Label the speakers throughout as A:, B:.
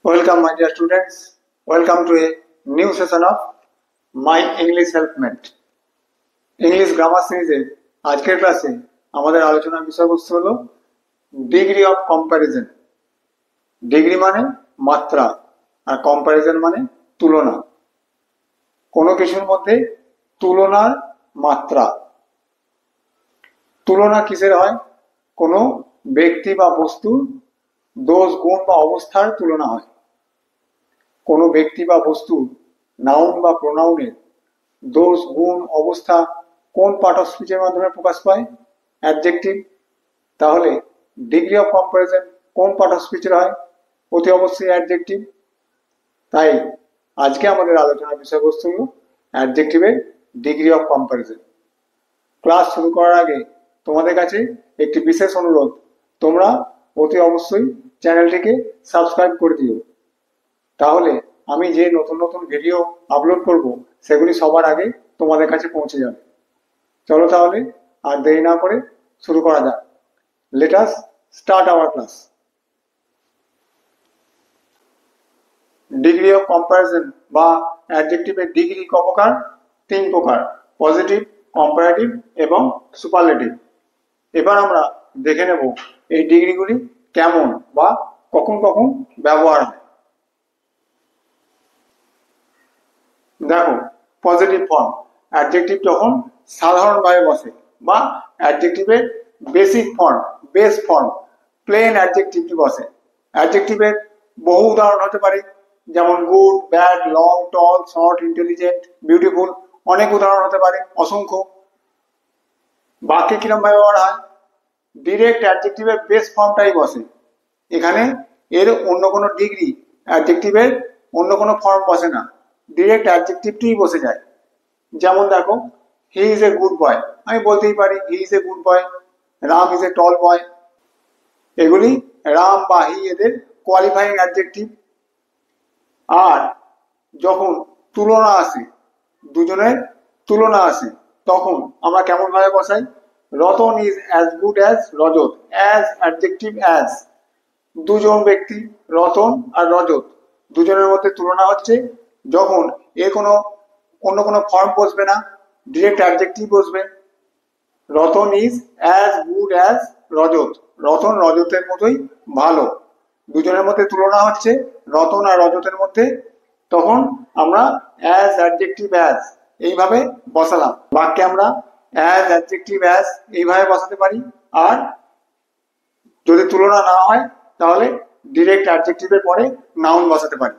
A: Welcome, my dear students. Welcome to a new session of My English Helpmate. English Grammar Series এর আজকের ক্লাসে আমাদের আলোচনার বিষয়বস্তু হলো ডিগ্রি অফ কম্প্যারিজন। ডিগ্রি মানে মাত্রা আর কম্প্যারিজন মানে তুলনা। কোনো কিছুর মধ্যে তুলনার মাত্রা। তুলনা কিসের হয়? কোনো ব্যক্তি বা বস্তুর দোষ, গুণ বা অবস্থার তুলনা হয়। কোনো ব্যক্তি বা বস্তুর নাউন বা প্রোনাউনের দোষ, গুণ, অবস্থা কোন পার্ট অফ স্পিচের মাধ্যমে প্রকাশ পায়? অ্যাডজেক্টিভ। তাহলে ডিগ্রি অফ কম্প্যারিজন কোন পার্ট অফ স্পিচের হয়? অতি অবশ্যই অ্যাডজেক্টিভ। তাই আজকে আমাদের আলোচনার বিষয়বস্তু হলো অ্যাডজেক্টিভের ডিগ্রি অফ কম্প্যারিজন। ক্লাস শুরু করার আগে তোমাদের কাছে একটি বিশেষ অনুরোধ, তোমরা অতি অবশ্যই চ্যানেলটিকে সাবস্ক্রাইব করে দিও। তাহলে আমি যে নতুন নতুন ভিডিও আপলোড করব সেগুলি সবার আগে তোমাদের কাছে পৌঁছে যাবে। চলো তাহলে আর দেরি না করে শুরু করা যাক। Let us start our class. Degree of comparison বা অ্যাডজেক্টিভের ডিগ্রি ক প্রকার? তিন প্রকার: পজিটিভ, কম্পারেটিভ এবং সুপারলেটিভ। এবার আমরা দেখে নেব এই ডিগ্রিগুলি কেমন বা কখন কখন ব্যবহার হয়। দেখো, পজিটিভ ফর্ম। অ্যাডজেক্টিভ যখন সাধারণভাবে বসে বা অ্যাডজেক্টিভের basic form, base form, plain অ্যাডজেক্টিভটি বসে। অ্যাডজেক্টিভের বহু উদাহরণ হতে পারে, যেমন good, bad, long, tall, short, intelligent, beautiful. অনেক উদাহরণ হতে পারে, অসংখ্য। বাক্যে কিরম ভাবে ব্যবহার হয়? ডিরেক্ট অ্যাডজেক্টিভের বেস ফর্মটাই বসে। এখানে এর অন্য কোনো ডিগ্রি, অ্যাডজেক্টিভের অন্য কোনো ফর্ম বসে না, ডিরেক্ট অ্যাডজেক্টিভটিই বসে যায়। যেমন দেখো, হি ইজ এ গুড বয়, আমি বলতেই পারি he is a good boy. Ram is a tall boy. এগুলি রাম বা হি এদের কোয়ালিফাইং অ্যাডজেক্টিভ। আর যখন তুলনা আসে, দুজনের তুলনা আসে, তখন আমরা কেমন ভাবে বসাই? Ratan is as good as Rajat, as adjective as. দুজন ব্যক্তি, রতন আর রজত, দুজনের মধ্যে তুলনা হচ্ছে, যখন এর কোনো অন্য কোনো ফর্ম বসবে না, ডিরেক্ট অ্যাডজেক্টিভ বসবে। Ratan is as good as Rajat, Ratan রজতের মতোই ভালো। দুজনের মধ্যে তুলনা হচ্ছে রতন আর রজতের মধ্যে, তখন আমরা অ্যাজ অ্যাডজেক্টিভ অ্যাজ এইভাবে বসালাম। বাক্যে আমরা অ্যাজ অ্যাডজেক্টিভ অ্যাজ এইভাবে বসাতে পারি। আর যদি তুলনা না হয় তাহলে ডিরেক্ট অ্যাডজেক্টিভের পরে নাউন বসাতে পারি।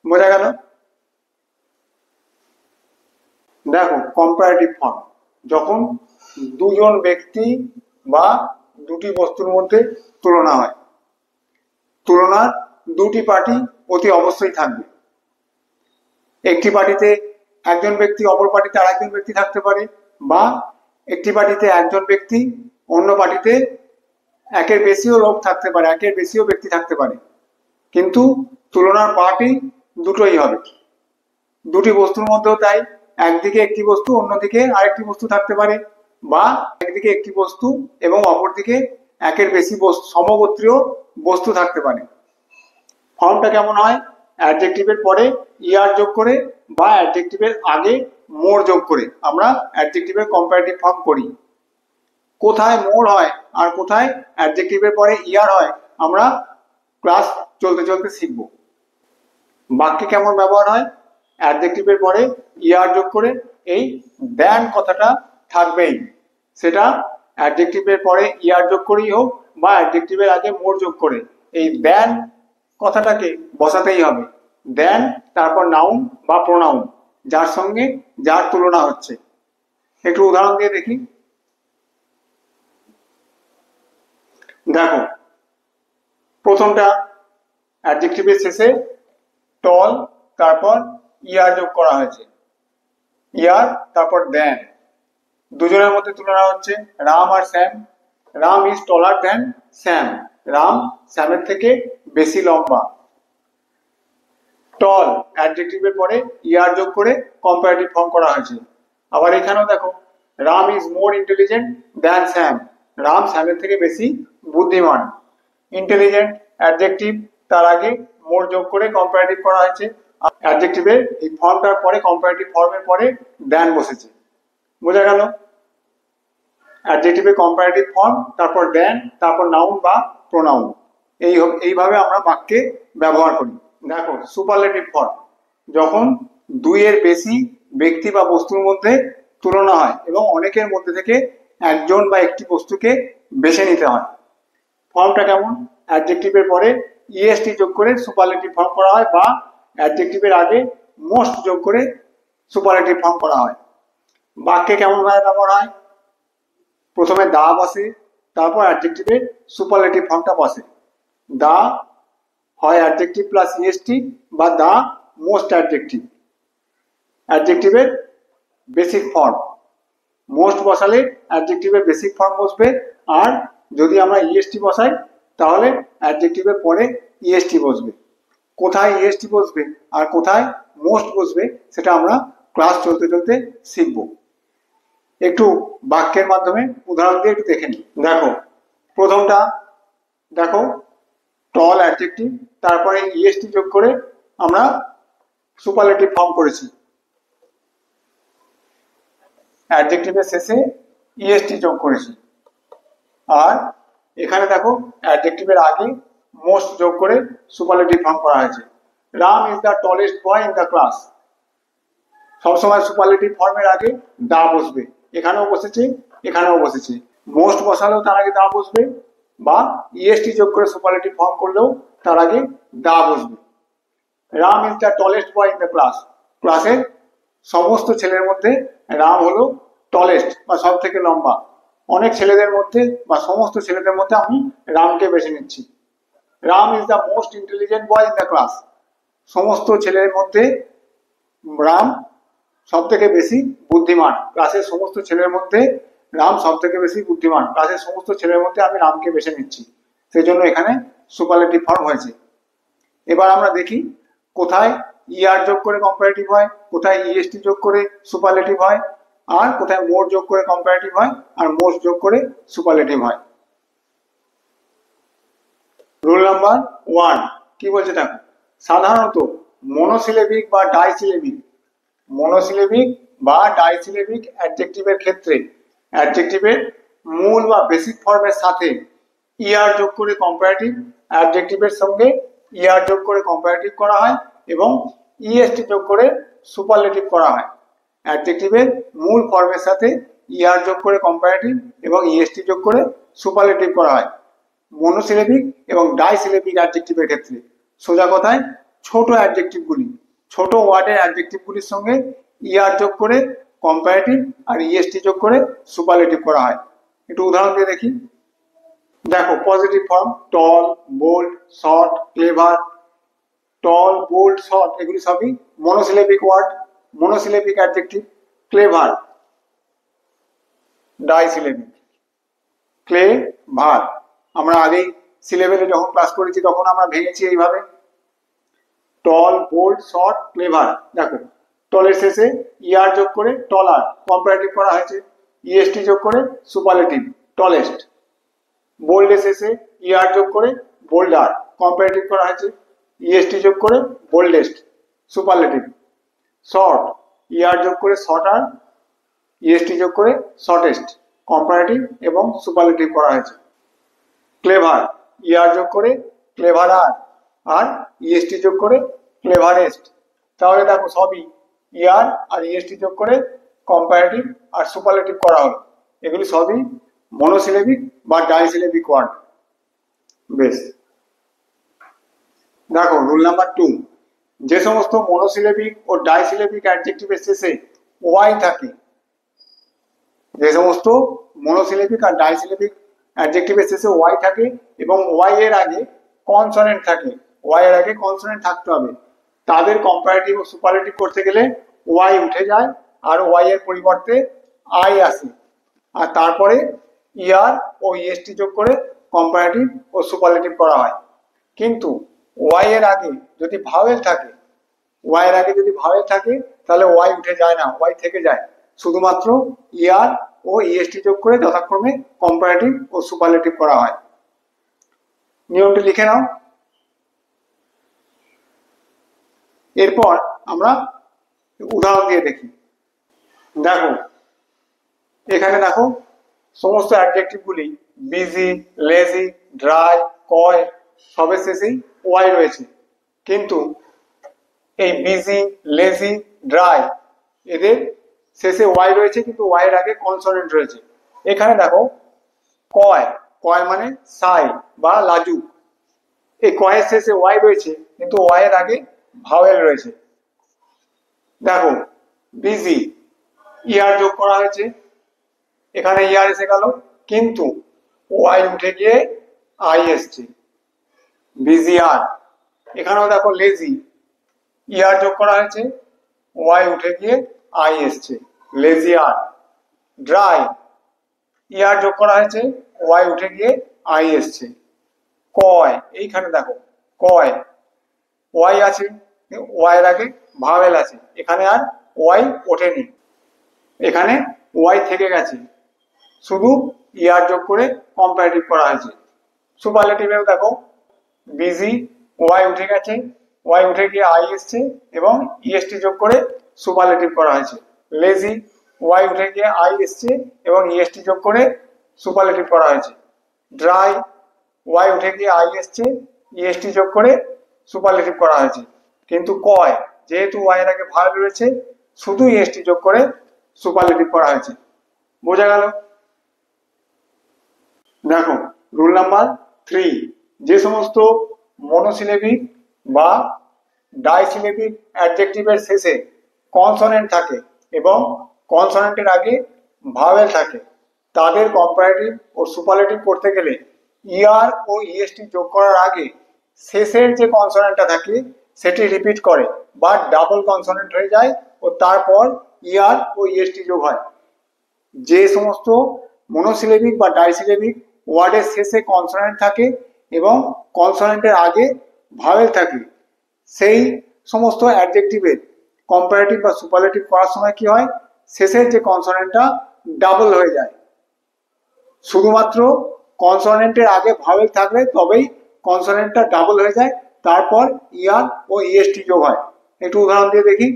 A: বোঝা গেল? দেখো, কম্পারেটিভ ফর্ম, যখন দুজন ব্যক্তি বা দুটি বস্তুর মধ্যে তুলনা হয়। তুলনার দুটি পার্টি অতি অবশ্যই থাকবে। একটি পার্টিতে একজন ব্যক্তি, অপর পার্টিতে আরেকজন ব্যক্তি থাকতে পারে, বা একটি পার্টিতে একজন ব্যক্তি, অন্য পার্টিতে একের বেশিও লোক থাকতে পারে, একের বেশিও ব্যক্তি থাকতে পারে। কিন্তু তুলনার পার্টি দুটোই হবে। দুটি বস্তুর মধ্যেও তাই, একদিকে একটি বস্তু, অন্যদিকে আরেকটি বস্তু থাকতে পারে, বা একদিকে একটি বস্তু এবং অপরদিকে একের বেশি সমগোত্রীয় বস্তু থাকতে পারে। ফর্মটা কেমন হয়? অ্যাডজেক্টিভের পরে ইয়ার যোগ করে বা অ্যাডজেক্টিভের আগে মোর যোগ করে আমরা অ্যাডজেক্টিভের কম্পারেটিভ ফর্ম করি। কোথায় মোর হয় আর কোথায় অ্যাডজেক্টিভের পরে ইয়ার হয় আমরা ক্লাস চলতে চলতে শিখব। বাক্যে কেমন ব্যবহার হয়? অ্যাডজেক্টিভের পরে ইয়ার যোগ করে এই দ্যান কথাটা থাকবেই। সেটা অ্যাডজেক্টিভের পরে ইয়ার যোগ করেই হোক বা অ্যাডজেক্টিভের আগে মোর যোগ করে, এই দ্যান কথাটাকে বসাতেই হবে। দেন, তারপর নাউন বা প্রোনাউন, যার সঙ্গে যার তুলনা হচ্ছে। একটু উদাহরণ দিয়ে দেখি। দেখো, প্রথমটা অ্যাডজেক্টিভের শেষে টল, তারপর ইয়ার যোগ করা হয়েছে, ইয়ার তারপর দেন। দুজনের মধ্যে তুলনা হচ্ছে রাম আর শ্যাম। রাম ইজ টলার দেন শ্যাম, রাম শ্যামের থেকে বেশি লম্বা। টল অ্যাডজেক্টিভের পরে ইয়ার যোগ করে কম্পারেটিভ ফর্ম করা হয়েছে। আবার এখানেও দেখো, Ram is more intelligent than Sam, Ram শ্যামের থেকে বেশি বুদ্ধিমান। ইন্টেলিজেন্ট অ্যাডজেক্টিভ, তার আগে মোর যোগ করে কম্পারেটিভ করা হয়েছে। অ্যাডজেক্টিভের এই ফর্মটার পরে কম্পারেটিভ ফর্মের পরে দ্যান বসেছে। বোঝা গেল? অ্যাডজেক্টিভে কম্পারেটিভ ফর্ম, তারপর দ্যান, তারপর নাউন বা প্রোনাউন। এইভাবে আমরা বাক্যে ব্যবহার করি। দেখো সুপারলেটিভ ফর্ম, যখন দুইয়ের বেশি ব্যক্তি বা বস্তুর মধ্যে তুলনা হয় এবং অনেকের মধ্যে থেকে একজন বা একটি বস্তুকে বেছে নিতে হয়। ফর্মটা কেমন? অ্যাডজেক্টিভের পরে ইএসটি যোগ করে সুপারলেটিভ ফর্ম করা হয়, বা অ্যাডজেক্টিভের আগে মোস্ট যোগ করে সুপারলেটিভ ফর্ম করা হয়। বাক্যে কেমন ভাবে ব্যবহার হয়? প্রথমে দা বসে, তারপর অ্যাডজেক্টিভের সুপারলেটিভ ফর্মটা বসে। দা হয় অ্যাডজেক্টিভ প্লাস ইএসটি বা দা মোস্ট অ্যাডজেক্টিভ। অ্যাডজেক্টিভের বেসিক ফর্ম মোস্ট বসালে অ্যাডজেক্টিভের বেসিক ফর্ম বসবে, আর যদি আমরা ইএসটি বসাই তাহলে অ্যাডজেক্টিভের পরে ইএসটি বসবে। কোথায় ইএসটি বসবে আর কোথায় মোস্ট বসবে সেটা আমরা ক্লাস চলতে চলতে শিখব। একটু বাক্যের মাধ্যমে উদাহরণ দিয়ে একটু দেখে নিই। দেখো প্রথমটা, দেখো টল অ্যাডজেক্টিভ, তারপরে ইএসটি যোগ করে আমরা সুপারলেটিভ ফর্ম করেছি। অ্যাডজেক্টিভের শেষে ইএসটি যোগ করেছি। আর এখানে দেখো অ্যাডজেক্টিভের আগে মোস্ট যোগ করে সুপারলেটিভ ফর্ম করা হয়েছে। Ram is the tallest boy in the class. সবসময় সুপারলেটিভ ফর্মের আগে দা বসবে, এখানেও বসেছে, এখানেও বসেছে। মোস্ট বসালেও তার আগে দা বসবে, বা ইএসটি যোগ করে সুপারলেটিভ ফর্ম করলেও তার আগে দা বসবে। Ram is the tallest boy in the class. ক্লাসের সমস্ত ছেলের মধ্যে রাম হলো টলেস্ট বা সব থেকে লম্বা। অনেক ছেলেদের মধ্যে বা সমস্ত ছেলেদের মধ্যে আমি রামকে বেছে নিচ্ছি। Ram is the most intelligent boy in the class. সমস্ত ছেলের মধ্যে রাম সব থেকে বেশি বুদ্ধিমান। ক্লাসের সমস্ত ছেলের মধ্যে রাম সব থেকে বেশি বুদ্ধিমান। ক্লাসের সমস্ত ছেলের মধ্যে আমি রামকে বেছে নিচ্ছি, সেই জন্য এখানে সুপারলেটিভ ফর্ম হয়েছে। এবার আমরা দেখি কোথায় ইআর যোগ করে কম্পারেটিভ হয়, কোথায় ইএসটি যোগ করে সুপারলেটিভ হয়, আর কোথায় মোর যোগ করে কম্পারেটিভ হয় আর মোস্ট যোগ করে সুপারলেটিভ হয়। রুল নাম্বার 1 কি বলছে দেখো, সাধারণত মনোসিলেবিক বা ডাইসিলেবিক অ্যাডজেক্টিভের ক্ষেত্রে অ্যাডজেক্টিভের মূল বা বেসিক ফর্মের সাথে ইআর যোগ করে কম্পারেটিভ, অ্যাডজেক্টিভের সঙ্গে ইআর যোগ করে কম্পারেটিভ করা হয় এবং ইএসটি যোগ করে সুপারলেটিভ করা হয়। অ্যাডজেক্টিভের মূল ফর্মের সাথে ইআর যোগ করে কম্পারেটিভ এবং ইএসটি যোগ করে সুপারলেটিভ করা হয় মনোসিলেবিক এবং ডাইসিলেবিক অ্যাডজেক্টিভের ক্ষেত্রে। সোজা কথায় ছোট অ্যাডজেক্টিভগুলি, ছোট ওয়ার্ডের অ্যাডজেক্টিভগুলির সঙ্গে ইআর যোগ করে কম্পারেটিভ আর ইএসটি যোগ করে সুপারলেটিভ করা হয়। একটু উদাহরণ দিয়ে দেখি। দেখো positive form tall, bold, short, clever. Tall, bold, short এগুলি সবই monosyllabic word, monosyllabic adjective. Clever disyllabic. Clever আমরা আগেই সিলেবেলে যখন ক্লাস করেছি তখন আমরা ভেঙেছি এইভাবে, টল, বোল্ড, শর্ট, ক্লেভার। দেখো টলের শেষে ইআর যোগ করে টলার কম্পারেটিভ করা হয়েছে, ইএসটি যোগ করে সুপারলেটিভ টলেস্ট। বোল্ডের শেষে ইআর যোগ করে বোল্ডার কম্পারেটিভ করা হয়েছে, ইএসটি যোগ করে বোল্ডেস্ট সুপারলেটিভ। শর্ট ইআর যোগ করে শর্টার, ইএসটি যোগ করে শর্টেস্ট কম্পারেটিভ এবং সুপারলেটিভ করা হয়েছে। ক্লেভার ইআর যোগ করে ক্লেভারার আর ইএসটি যোগ করে ক্লেভারেস্ট। তাহলে দেখো সবই ইআর আর ইএসটি যোগ করে কম্পারেটিভ আর সুপারলেটিভ করা হলো। এগুলি সবই মনোসিলেবিক বা ডাইসিলেবিক ওয়ার্ড। বেশ, দেখো রুল নাম্বার 2, যে সমস্ত মনোসিলেবিক ও ডাইসিলেবিক অ্যাডজেক্টিভের শেষে ওয়াই থাকে, যে সমস্ত মনোসিলেবিক আর ডাইসিলেবিক অ্যাডজেক্টিভের শেষে ওয়াই থাকে এবং ওয়াই এর আগে কনসোনেন্ট থাকে, ওয়াই এর আগে কনসোনেন্ট থাকতে হবে, তাদের কম্পারেটিভ ও সুপারলেটিভ করতে গেলে ওয়াই উঠে যায় আর ওয়াই এর পরিবর্তে আই আসে, আর তারপরে ইআর ও ইএসটি যোগ করে কম্পারেটিভ ও সুপারলেটিভ করা হয়। কিন্তু ওয়াই এর আগে যদি ভাওয়েল থাকে, ওয়াই এর আগে যদি ভাওয়েল থাকে তাহলে ওয়াই উঠে যায় না, ওয়াই থেকে যায়। শুধুমাত্র ইআর ও ইএসটি যোগ করে যথাক্রমে কম্পারেটিভ ও সুপারলেটিভ করা হয়। নিয়মটি লিখে নাও। এরপর আমরা উদাহরণ দিয়ে দেখি। দেখো এখানে দেখো সমস্ত অ্যাডজেক্টিভগুলি বিজি, লেজি, ড্রাই, কয় সবের শেষেই ওয়াই রয়েছে, কিন্তু এই বিজি, লেজি, ড্রাই এদের শেষে ওয়াই রয়েছে, কিন্তু ওয়াই এর আগে কনসোনেন্ট রয়েছে। এখানে দেখো কয়, কয় মানে সাই বা লাজুক, এই কয়ের শেষে ওয়াই রয়েছে, কিন্তু ওয়াই এর আগে ভাওয়েল রয়েছে। দেখো বিজি, ইয়ার যোগ করা হয়েছে, এখানে ইয়ার এসে গেল, কিন্তু ওয়াই উঠে গিয়ে আই এসছে, বিজি আর। এখানেও দেখো লেজি, ইয়ার যোগ করা হয়েছে, ওয়াই উঠে গিয়ে আই এসছে, লেজি আর। ড্রাই, ইয়ার যোগ করা হয়েছে, ওয়াই উঠে গিয়ে আই এসছে। কয়, এইখানে দেখো কয়, ওয়াই আছে, ওয়াই এর আগে ভাওয়েল আছে, এখানে আর ওয়াই ওঠেনি, এখানে ওয়াই থেকে গেছে, শুধু ইয়ার যোগ করে কম্পারেটিভ করা হয়েছে। সুপারলেটিভেও দেখো বিজি, ওয়াই উঠে গেছে, ওয়াই উঠে গিয়ে আই এসছে এবং ইএসটি যোগ করে সুপারলেটিভ করা হয়েছে। লেজি, ওয়াই উঠে গিয়ে আই এসছে এবং ইএসটি যোগ করে সুপারলেটিভ করা হয়েছে। ড্রাই, ওয়াই উঠে গিয়ে আই এসছে, ইএসটি যোগ করে সুপারলেটিভ করা হয়েছে। কিন্তু কয়, যেহেতু ওয়াই এর আগে ভার্ব রয়েছে, শুধু ইএসটি যোগ করে সুপারলেটিভ করা হয়েছে। বোঝা গেল? দেখো রুল নাম্বার 3, যে সমস্ত মনোসিলেবিক বা ডাইসিলেবিক অ্যাডজেক্টিভের শেষে কনসোনেন্ট থাকে এবং কনসোনেন্টের আগে ভাওয়েল থাকে, তাদের কম্পারেটিভ ও সুপারলেটিভ করতে গেলে ইআর ও ইএসটি যোগ করার আগে শেষের যে কনসোনেন্টটা থাকে সেটি রিপিট করে বা ডাবল কনসোনেন্ট হয়ে যায় ও তারপর ইআর ও ইএসটি যোগ হয়। যে সমস্ত মনোসিলেবিক বা ডাইসিলেবিক ওয়ার্ডের শেষে কনসোনেন্ট থাকে এবং কনসোনেন্টের আগে ভাওয়েল থাকে, সেই সমস্ত অ্যাডজেক্টিভের কম্পারেটিভ বা সুপারলেটিভ করার সময় কি হয়, শেষের যে কনসোনেন্টটা ডাবল হয়ে যায়। শুধুমাত্র কনসোনেন্টের আগে ভাওয়েল থাকলে তবেই কনসোনেন্টটা ডাবল হয়ে যায়, তারপর ইআর ও ইএসটি যোগ হয়। একটু উদাহরণ দিয়ে দেখি।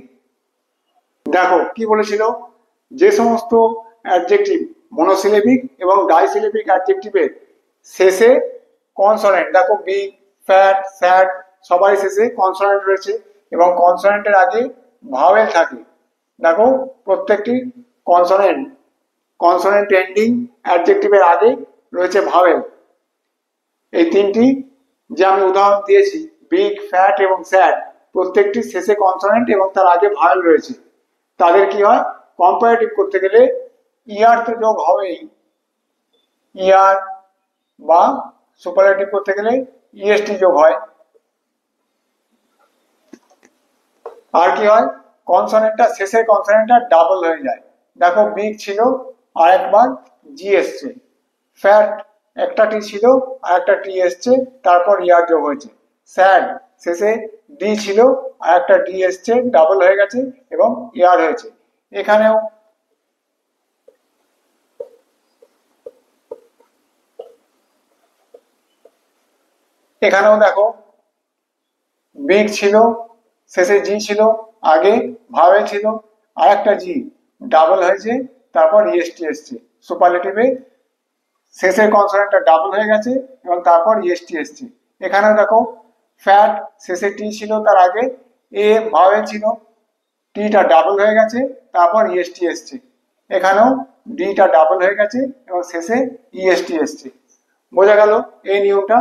A: দেখো কি বলেছিল, যে সমস্ত অ্যাডজেক্টিভ মনোসিলেবিক এবং ডাইসিলেবিক অ্যাডজেক্টিভের শেষে কনসোনেন্ট, দেখো বিগ, ফ্যাট, স্যাড সবাই শেষে কনসোনেন্ট রয়েছে এবং কনসোনেন্টের আগে ভাওয়েল থাকে। দেখো প্রত্যেকটি কনসোনেন্ট এন্ডিং অ্যাডজেক্টিভের আগে রয়েছে ভাওয়েল। এই তিনটি যে আমি উদাহরণ দিয়েছি, বিগ, ফ্যাট এবং স্যাড, প্রত্যেকটি শেষে কনসোনেন্ট এবং তার আগে ভাওয়েল রয়েছে। তাদের কি হয়, কম্পারেটিভ করতে গেলে ইয়ার তো যোগ হবেই, ইয়ার বা সুপারলেটিভ করতে গেলে ইএসটি যোগ হয়। আর কি হয়, কনসোনেন্টটা শেষের কনসোনেন্টটা ডাবল হয়ে যায়। দেখো বিগ ছিল আর একবার জি এসছে, ফ্যাট একটা টি ছিল আর একটা টি এসছে, তারপর ইয়ার যোগ হয়েছে। স্যাড শেষে ডি ছিল আর একটা ডি এসছে, ডাবল হয়ে গেছে এবং ইয়ার হয়েছে। এখানেও দেখো বিগ ছিল, শেষে জি ছিল, আগে ভাওয়েল ছিল, আর একটা জি ডাবল হয়েছে, তারপর ইএসটি এসছে। সুপারলেটিভে শেষের কনসোনেন্টটা ডাবল হয়ে গেছে এবং তারপর ইএসটি এসছে। এখানেও দেখো ফ্যাট শেষে টি ছিল, তার আগে এ ভাওয়েল ছিল, টিটা ডাবল হয়ে গেছে, তারপর ইএসটি এসছে। এখানেও ডিটা ডাবল হয়ে গেছে এবং শেষে ইএসটি এসছে। বোঝা গেল এই নিয়মটা?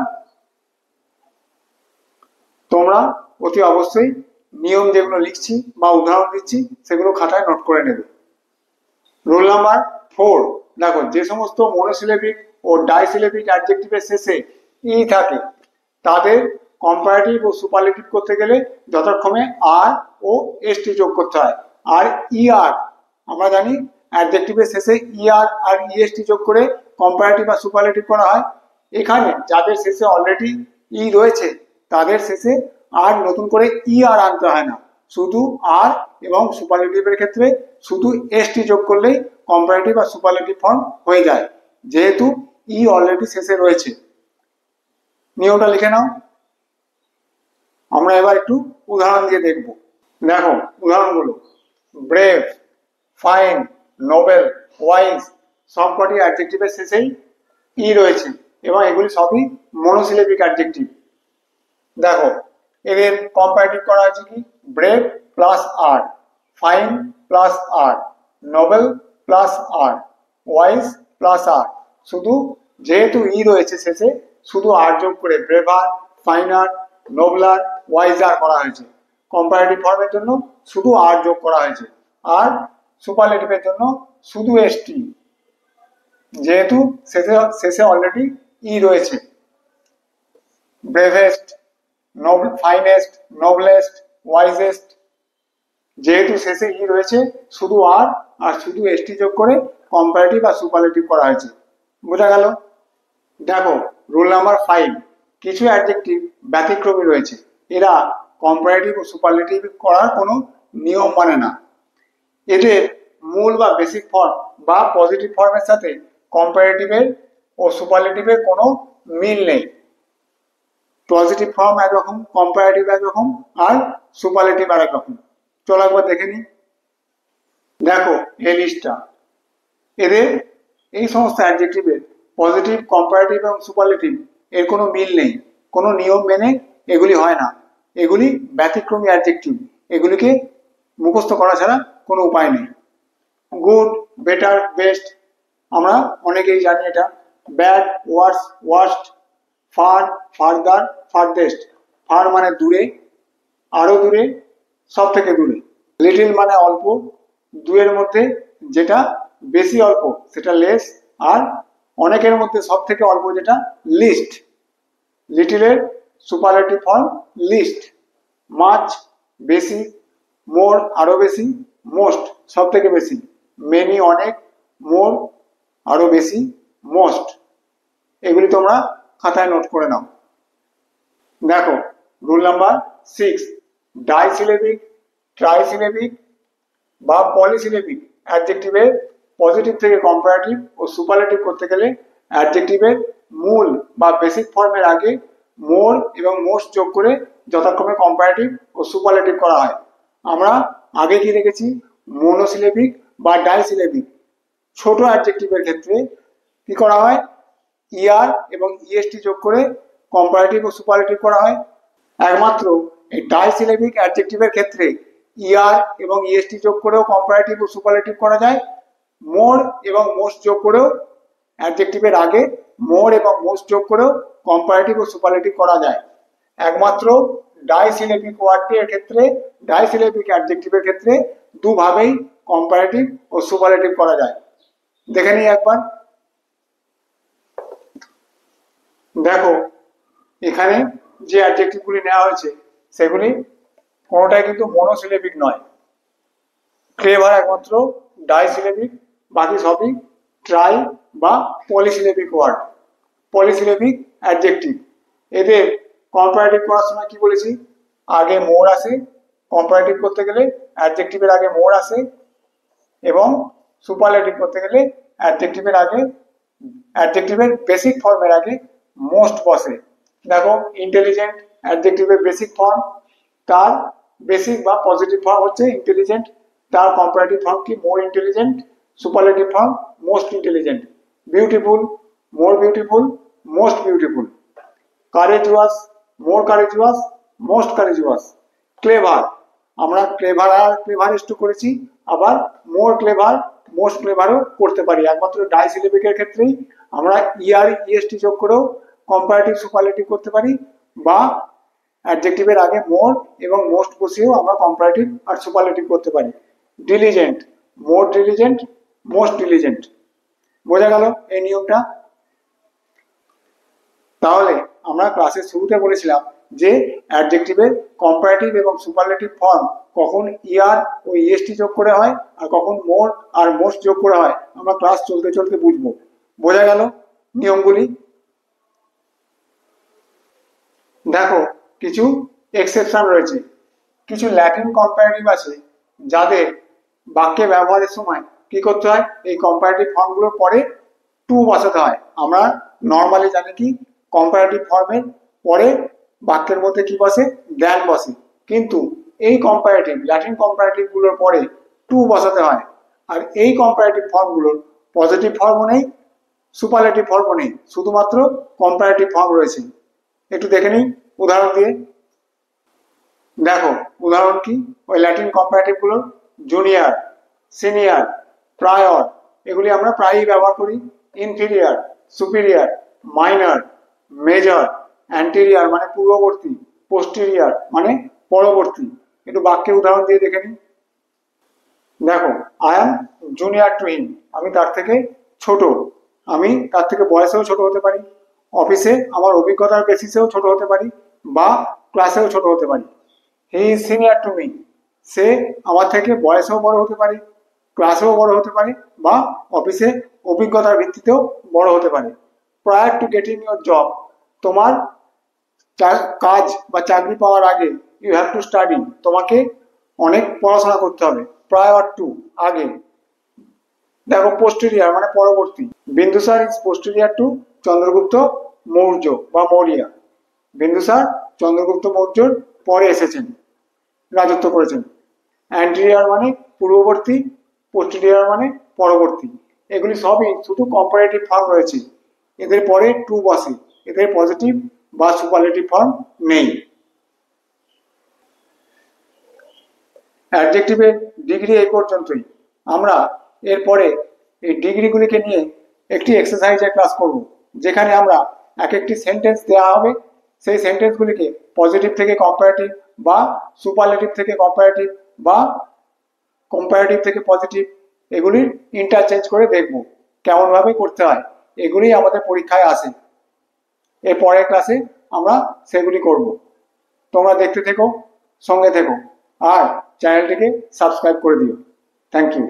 A: তোমরা অতি অবশ্যই নিয়ম যেগুলো লিখছি বা উদাহরণ দিচ্ছি সেগুলো খাতায় নোট করে নেবে। রুল নাম্বার 4, দেখো যে সমস্ত মনোসিলেবিক ও ডাইসিলেবিক অ্যাডজেক্টিভের শেষে ই থাকে তাদের কম্পারেটিভ ও সুপারলেটিভ করতে গেলে যথাক্রমে আর ও এসটি যোগ করতে হয়। আর ইআর, আমরা জানি অ্যাডজেক্টিভের শেষে ইআর আর ইএসটি যোগ করে কম্পারেটিভ আর সুপারলেটিভ করা হয়। এখানে যাদের শেষে অলরেডি ই রয়েছে তাদের শেষে আর নতুন করে ই আর আনতে হয় না, শুধু আর এবং সুপারলেটিভের ক্ষেত্রে শুধু এসটি যোগ করলেই কম্পারেটিভ আর সুপারলেটিভ ফর্ম হয়ে যায়, যেহেতু ই অলরেডি শেষে রয়েছে। নিয়মটা লিখে নাও। আমরা এবার একটু উদাহরণ দিয়ে দেখব। দেখো উদাহরণগুলো, ব্রেভ, ফাইন, নোবেল, ওয়াইজ সবকটি অ্যাডজেক্টিভের শেষেই ই রয়েছে এবং এগুলি সবই মনোসিলেবিক অ্যাডজেক্টিভ। দেখো এদের কম্পারেটিভ করা হয়েছে কি, ব্রেভ প্লাস আর, ফাইন প্লাস আর, নোবেল প্লাস আর, ওয়াইজ প্লাস আর। শুধু যেহেতু ই রয়েছে শেষে শুধু আর যোগ করে ব্রেভার, ফাইনার, নোবলার, ওয়াইজার করা হয়েছে। কম্পারেটিভ ফর্মের জন্য শুধু আর যোগ করা হয়েছে, আর সুপারলেটিভের জন্য শুধু এসটি, যেহেতু শেষে শেষে অলরেডি ই রয়েছে। ব্রেভেস্ট, ফাইনেস্ট, নোবলেস্ট, ওয়াইজেস্ট, যেহেতু শেষে ই রয়েছে শুধু আর আর শুধু এসটি যোগ করে কম্পারেটিভ আর সুপারলেটিভ করা হয়েছে। বোঝা গেল? দেখো রুল নাম্বার 5, কিছু অ্যাডজেক্টিভ ব্যতিক্রমী রয়েছে, এরা কম্পারেটিভ ও সুপারলেটিভ করার কোনো নিয়ম মানে না। এদের মূল বা বেসিক ফর্ম বা পজিটিভ ফর্মের সাথে কম্পারেটিভের ও সুপারলেটিভের কোনো মিল নেই। পজিটিভ ফর্ম একরকম, কম্পারেটিভ একরকম, আর সুপারলেটিভ আর একরকম। চলো একবার দেখে নিই। দেখো এই লিস্টটা, এদের এই সমস্ত অ্যাডজেক্টিভের পজিটিভ, কম্পারেটিভ এবং সুপারলেটিভ এর কোনো মিল নেই, কোনো নিয়ম মেনে এগুলি হয় না। এগুলি ব্যতিক্রমী অ্যাডজেক্টিভ, এগুলিকে মুখস্থ করা ছাড়া কোনো উপায় নেই। গুড, বেটার, বেস্ট আমরা অনেকেই জানি এটা। ব্যাড, ওয়ার্স, ওয়ার্স্ট, ফার, ফার্দার, ফারদেস্ট। ফার মানে দূরে, আরো দূরে, সব থেকে দূরে। লিটিল মানে অল্প, দুয়ের মধ্যে যেটা বেশি অল্প সেটা লেস, আর অনেকের মধ্যে সব থেকে অল্প যেটা লিস্ট। লিটিলের সুপারলেটিভ ফর্ম লিস্ট। মাচ বেশি, মোর আরো বেশি, মোস্ট সব থেকে বেশি, মেনি অনেক, মোর আরো বেশি, মোস্ট। এগুলি তোমরা খাতায় নোট করে নাও। দেখো রুল নাম্বার 6, ডাইসিলেবিক, ট্রাইসিলেবিক বা পলিসিলেবিক অ্যাডজেক্টিভের পজিটিভ থেকে কম্পারেটিভ ও সুপারলেটিভ করতে গেলে অ্যাডজেক্টিভের মূল বা বেসিক ফর্মের আগে মোর এবং মোস্ট যোগ করে যথাক্রমে কম্পারেটিভ ও সুপারলেটিভ করা হয়। আমরা আগে কি দেখেছি, মনোসিলেবিক বা ডাইসিলেবিক ছোট অ্যাডজেক্টিভের ক্ষেত্রে কি করা হয়, ইআর এবং ইএসটি যোগ করে কম্পারেটিভ ও সুপারলেটিভ করা হয়। একমাত্র এই ডাইসিলেবিক অ্যাডজেক্টিভের ক্ষেত্রে ইআর এবং ইএসটি যোগ করেও কম্পারেটিভ ও সুপারলেটিভ করা যায়। মোর এবং মোস্ট যোগ করেও অ্যাডজেক্টিভের আগে মোর এবং মোস্ট যোগ করেও কম্পারেটিভ ও সুপারলেটিভ করা যায়। একমাত্র ডাইসিলেবিক ওয়ার্ডের ক্ষেত্রে, ডাইসিলেবিক অ্যাডজেক্টিভের ক্ষেত্রে দুভাবেই কম্পারেটিভ ও সুপারলেটিভ করা যায়। দেখে নিই একবার। দেখো এখানে যে অ্যাডজেক্টিভগুলি নেওয়া হয়েছে সেগুলি কোনোটাই কিন্তু মনোসিলেবিক নয়। ক্লেভার একমাত্র ডাইসিলেবিক, বাকি সবই ট্রাই বা পলিসিলেবিক ওয়ার্ড, পলিসিলেবিক অ্যাডজেক্টিভ। এদের কম্পারেটিভ করার সময় কি বলেছি, আগে মোর আসে, কম্পারেটিভ করতে গেলে অ্যাডজেক্টিভের আগে মোর আসে, এবং সুপারলেটিভ করতে গেলে অ্যাডজেক্টিভের আগে, অ্যাডজেক্টিভের বেসিক ফর্মের আগে মোস্ট বসে। দেখো ইন্টেলিজেন্ট অ্যাডজেক্টিভের বেসিক ফর্ম, তার বেসিক বা পজিটিভ ফর্ম হচ্ছে ইন্টেলিজেন্ট, তার কম্পারেটিভ ফর্ম কি more intelligent, superlative form most intelligent. Beautiful, more beautiful, most beautiful. Courageous, more courageous, most courageous. Clever, আমরা ক্লেভার আর ক্লেভারেস্ট করেছি, আবার মোর ক্লেভার, মোস্ট ক্লেভারও করতে পারি। একমাত্র ডাইসিলেবিকের ক্ষেত্রেই আমরা ইআর ইএসটি যোগ করেও কম্পারেটিভ সুপারলেটিভ করতে পারি, বা অ্যাডজেক্টিভের আগে মোর এবং মোস্ট বসিয়েও আমরা কম্পারেটিভ আর সুপারলেটিভ করতে পারি। ডিলিজেন্ট, মোর ডিলিজেন্ট, মোস্ট ডিলিজেন্ট। বোঝা গেল এই নিয়মটা? তাহলে আমরা ক্লাসের শুরুতে বলেছিলাম যে অ্যাডজেক্টিভের কম্পারেটিভ এবং সুপারলেটিভ ফর্ম কখন ইআর ও ইএসটি যোগ করে হয় আর কখন মোর আর মোস্ট যোগ করে হয়, আমরা ক্লাস চলতে চলতে বুঝবো। বোঝা গেল নিয়মগুলি? দেখো কিছু এক্সেপশন রয়েছে, কিছু ল্যাটিন কম্পারেটিভ আছে যাদের বাক্যে ব্যবহারের সময় কি করতে হয়, এই কম্পারেটিভ ফর্মগুলোর পরে টু বসাতে হয়। আমরা নর্মালি জানি কি কম্পারেটিভ ফর্মের পরে বাক্যের মধ্যে কি বসে, দ্যান বসে, কিন্তু এই কম্পারেটিভ ল্যাটিন কম্পারেটিভ গুলোর পরে টু বসাতে হয়। আর এই কম্পারেটিভ ফর্মগুলোর পজিটিভ ফর্মও নেই, সুপারলেটিভ ফর্মও নেই, শুধুমাত্র কম্পারেটিভ ফর্ম রয়েছে। একটু দেখে নিই উদাহরণ দিয়ে। দেখো উদাহরণ কি, ওই ল্যাটিন কম্পারেটিভ গুলোর জুনিয়র, সিনিয়র, প্রায়র এগুলি আমরা প্রায়ই ব্যবহার করি। Inferior, superior, minor, major, anterior মানে পূর্ববর্তী, পোস্টেরিয়ার মানে পরবর্তী। একটু বাক্যের উদাহরণ দিয়ে দেখে নিই। দেখো, I am junior to him, আমি তার থেকে ছোট, আমি তার থেকে বয়সেও ছোট হতে পারি, অফিসে আমার অভিজ্ঞতার বেসিসেও ছোট হতে পারি, বা ক্লাসেও ছোট হতে পারি। He is senior to me, সে আমার থেকে বয়সেও বড় হতে পারে, ক্লাসেও বড় হতে পারে, বা অফিসে অভিজ্ঞতার ভিত্তিতেও বড় হতে পারে। Prior two getting your job, তোমার কাজ বা চাকরি পাওয়ার আগে ইউ হ্যাভ টু স্টাডি, তোমাকে অনেক পড়াশোনা করতে হবে। প্রায়র টু আগে। দেখো পোস্টেরিয়ার মানে পরবর্তী। Bindusara is posterior to Chandragupta Maurya বা মৌর্য। বিন্দুসার চন্দ্রগুপ্ত মৌর্যর পরে এসেছেন, রাজত্ব করেছেন। অ্যান্টেরিয়ার মানে পূর্ববর্তী, পোস্টেরিয়ার মানে পরবর্তী। এগুলি সবই শুধু কম্পারেটিভ ফর্ম রয়েছে, এদের পরে টু বসে, এদের পজিটিভ বা সুপারলেটিভ ফর্ম নেই। অ্যাডজেক্টিভের ডিগ্রি এই পর্যন্তই। আমরা এরপরে এই ডিগ্রিগুলিকে নিয়ে একটি এক্সারসাইজের ক্লাস করব, যেখানে আমরা এক একটি সেন্টেন্স দেওয়া হবে, সেই সেন্টেন্সগুলিকে পজিটিভ থেকে কম্পারেটিভ বা সুপারলেটিভ থেকে কম্পারেটিভ বা কম্পারেটিভ থেকে পজিটিভ এগুলির ইন্টারচেঞ্জ করে দেখব কেমনভাবে করতে হয়। এগুলি আমাদের পরীক্ষায় আসে। এর পরের ক্লাসে আমরা সেগুলি করব। তোমরা দেখতে থেকো, সঙ্গে থেকো, আর চ্যানেলটিকে সাবস্ক্রাইব করে দিও। Thank you.